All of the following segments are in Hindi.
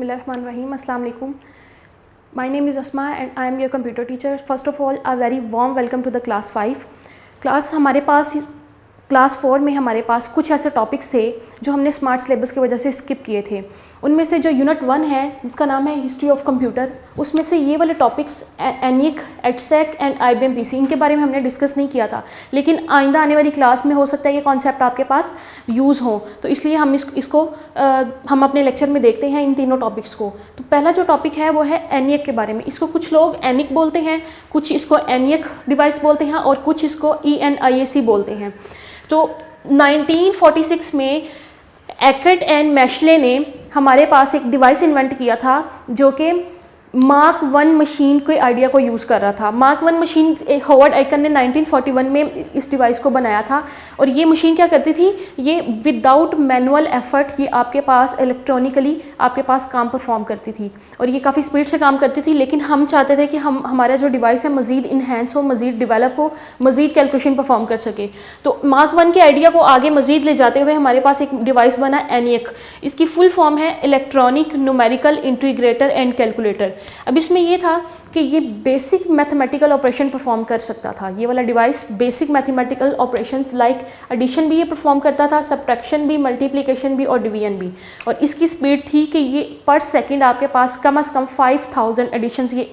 Bismillahirrahmanirrahim. Assalamu alaikum. My name is Asma and I am your computer teacher. First of all, a very warm welcome to the class 5. Class हमारे पास क्लास 4 में हमारे पास कुछ ऐसे टॉपिक्स थे जो हमने स्मार्ट सिलेबस की वजह से स्किप किए थे। उनमें से जो यूनिट 1 है जिसका नाम है हिस्ट्री ऑफ कंप्यूटर, उसमें से ये वाले topics ENIAC, EDSAC and IBM PC इनके बारे में हमने डिस्कस नहीं किया था, लेकिन आइंदा आने वाली क्लास में हो सकता है ये कॉन्सेप्ट आपके पास यूज़ हो, तो इसलिए हम इसको हम अपने लेक्चर में देखते हैं इन तीनों टॉपिक्स को। तो पहला जो टॉपिक है वो है एनिक के बारे में। इसको कुछ लोग एनिक बोलते हैं, कुछ इसको एनिक डिवाइस बोलते हैं और कुछ इसको ENIAC बोलते हैं। तो 1946 में एकेट एंड मैशले ने हमारे पास एक डिवाइस इन्वेंट किया था जो कि मार्क 1 मशीन के आइडिया को यूज़ कर रहा था। मार्क 1 मशीन हॉवर्ड आइकन ने 1941 में इस डिवाइस को बनाया था और ये मशीन क्या करती थी, ये विदाउट मैनुअल एफर्ट ये आपके पास इलेक्ट्रॉनिकली आपके पास काम परफॉर्म करती थी और ये काफ़ी स्पीड से काम करती थी। लेकिन हम चाहते थे कि हमारा जो डिवाइस है मज़ीद इन्हेंस हो, मज़ीद डेवलप हो, मज़ीद कैलकुलेशन परफॉर्म कर सके। तो मार्क 1 के आइडिया को आगे मज़ीद ले जाते हुए हमारे पास एक डिवाइस बना ENIAC। इसकी फुल फॉर्म है electronic numerical integrator and calculator. अब इसमें ये था कि ये बेसिक मैथमेटिकल ऑपरेशन परफॉर्म कर सकता था। ये वाला device basic mathematical operations like addition भी ये परफॉर्म करता था, सब्ट्रैक्शन भी, मल्टीप्लिकेशन भी और डिवीजन भी। और इसकी स्पीड थी कि ये पर सेकंड आपके पास कम से कम 5000 एडिशंस ये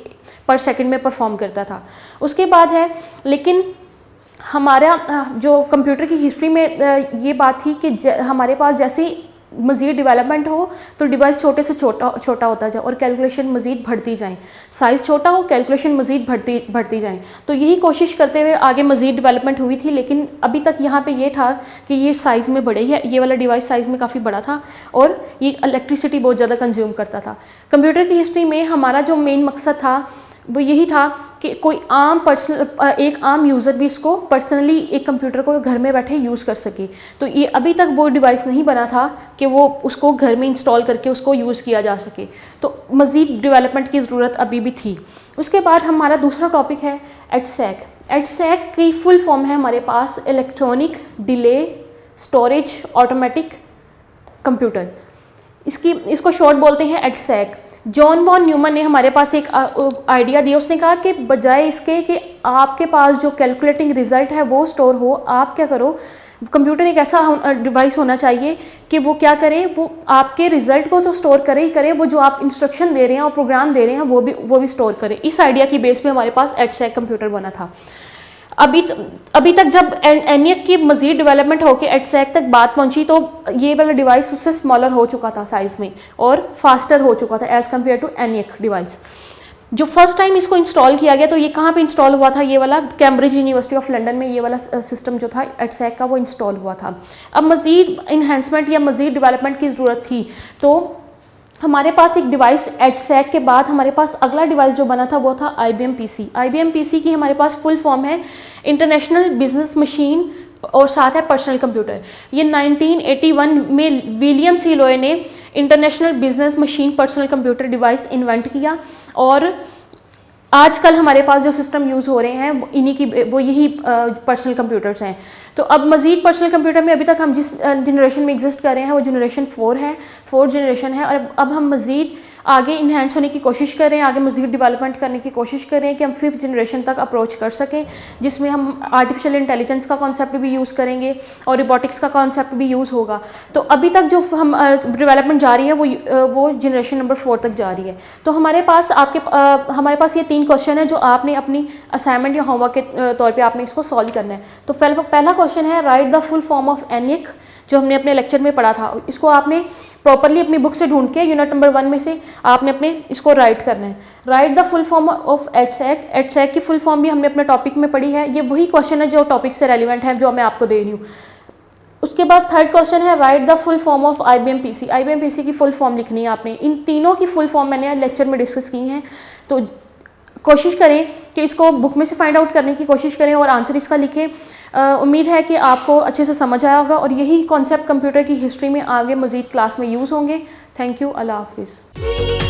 पर सेकंड में परफॉर्म करता था। उसके बाद है, लेकिन हमारा जो कंप्यूटर की हिस्ट्री में ये बात थी कि हमारे पास जैसे मज़ीद डेवलपमेंट हो तो डिवाइस छोटे से छोटा होता जाए और कैलकुलेशन मज़ीद बढ़ती जाए। साइज़ छोटा हो, कैलकुलेशन मज़ीद बढ़ती जाए। तो यही कोशिश करते हुए आगे मज़ीद डेवलपमेंट हुई थी, लेकिन अभी तक यहाँ पे ये था कि ये साइज़ में बड़े है, ये वाला डिवाइस साइज़ में काफ़ी बड़ा था और ये इलेक्ट्रिसिटी बहुत ज़्यादा कंज्यूम करता था। कंप्यूटर की हिस्ट्री में हमारा जो मेन मकसद था वो यही था कि कोई एक आम यूज़र भी इसको पर्सनली एक कंप्यूटर को घर में बैठे यूज़ कर सके। तो ये अभी तक वो डिवाइस नहीं बना था कि वो उसको घर में इंस्टॉल करके उसको यूज़ किया जा सके। तो मज़ीद डेवलपमेंट की ज़रूरत अभी भी थी। उसके बाद हमारा दूसरा टॉपिक है एडसेक। एडसेक की फुल फॉर्म है हमारे पास electronic delay storage automatic computer. इसको शॉर्ट बोलते हैं एडसेक। जॉन वॉन न्यूमन ने हमारे पास एक आइडिया दिया। उसने कहा कि बजाय इसके कि आपके पास जो कैलकुलेटिंग रिजल्ट है वो स्टोर हो, आप क्या करो, कंप्यूटर एक ऐसा डिवाइस होना चाहिए कि वो क्या करे, वो आपके रिजल्ट को तो स्टोर करे ही करे, वो जो आप इंस्ट्रक्शन दे रहे हैं और प्रोग्राम दे रहे हैं वो भी स्टोर करे। इस आइडिया की बेस पे हमारे पास एडसेक कंप्यूटर बना था। अभी तक जब ENIAC की मज़ीद डेवलपमेंट होकर एडसेक तक बात पहुंची तो ये वाला डिवाइस उससे स्मॉलर हो चुका था साइज़ में और फास्टर हो चुका था as compare to ENIAC device. जो फर्स्ट टाइम इसको इंस्टॉल किया गया तो ये कहाँ पे इंस्टॉल हुआ था, ये वाला कैम्ब्रिज यूनिवर्सिटी ऑफ लंदन में ये वाला सिस्टम जो था एडसेक का वो इंस्टॉल हुआ था। अब मज़ीद इन्हेंसमेंट या मज़ीद डेवलपमेंट की ज़रूरत थी, तो हमारे पास एक डिवाइस एडसेक के बाद हमारे पास अगला डिवाइस जो बना था वो था IBM PC। IBM PC की हमारे पास फुल फॉर्म है इंटरनेशनल बिजनेस मशीन और साथ है पर्सनल कंप्यूटर। ये 1981 में विलियम सी लोए ने international business machine personal computer device invent किया और आजकल हमारे पास जो सिस्टम यूज़ हो रहे हैं वो यही पर्सनल कंप्यूटर्स हैं। तो अब मज़ीद पर्सनल कंप्यूटर में अभी तक हम जिस जनरेशन में एग्जिस्ट कर रहे हैं वो जनरेशन 4 है, 4th जनरेशन है। और अब हम मज़ीद आगे इन्हेंस होने की कोशिश कर रहे हैं, आगे मज़ीद डेवलपमेंट करने की कोशिश कर रहे हैं कि हम 5th जनरेशन तक अप्रोच कर सकें, जिसमें हम आर्टिफिशियल इंटेलिजेंस का कॉन्सेप्ट भी यूज़ करेंगे और रोबोटिक्स का कॉन्सेप्ट भी यूज़ होगा। तो अभी तक जो हम डेवलपमेंट जा रही है वो जनरेशन नंबर 4 तक जा रही है। तो हमारे पास ये 3 क्वेश्चन है जो आपने अपनी असाइनमेंट या होमवर्क के तौर पे आपने इसको सॉल्व करना है। तो पहला क्वेश्चन है right the full form of ENIAC, जो हमने अपने लेक्चर में पढ़ा था। इसको आपने प्रॉपरली अपनी बुक से ढूंढ के यूनिट नंबर 1 में से आपने अपने इसको राइट करना है। Right the full form of EDSAC. EDSAC की फुल फॉर्म भी हमने अपने टॉपिक में पढ़ी है। ये वही क्वेश्चन है जो टॉपिक से रेलिवेंट है जो मैं आपको दे रही हूँ। उसके बाद थर्ड क्वेश्चन है right the full form of IBM PC। IBM PC की फुल फॉर्म लिखनी है आपने। इन तीनों की फुल फॉर्म मैंने लेक्चर में डिस्कस की हैं, तो कोशिश करें कि इसको बुक में से फाइंड आउट करने की कोशिश करें और आंसर इसका लिखें। उम्मीद है कि आपको अच्छे से समझ आया होगा और यही कॉन्सेप्ट कंप्यूटर की हिस्ट्री में आगे मज़ीद क्लास में यूज़ होंगे। Thank you. अल्लाह हाफिज़।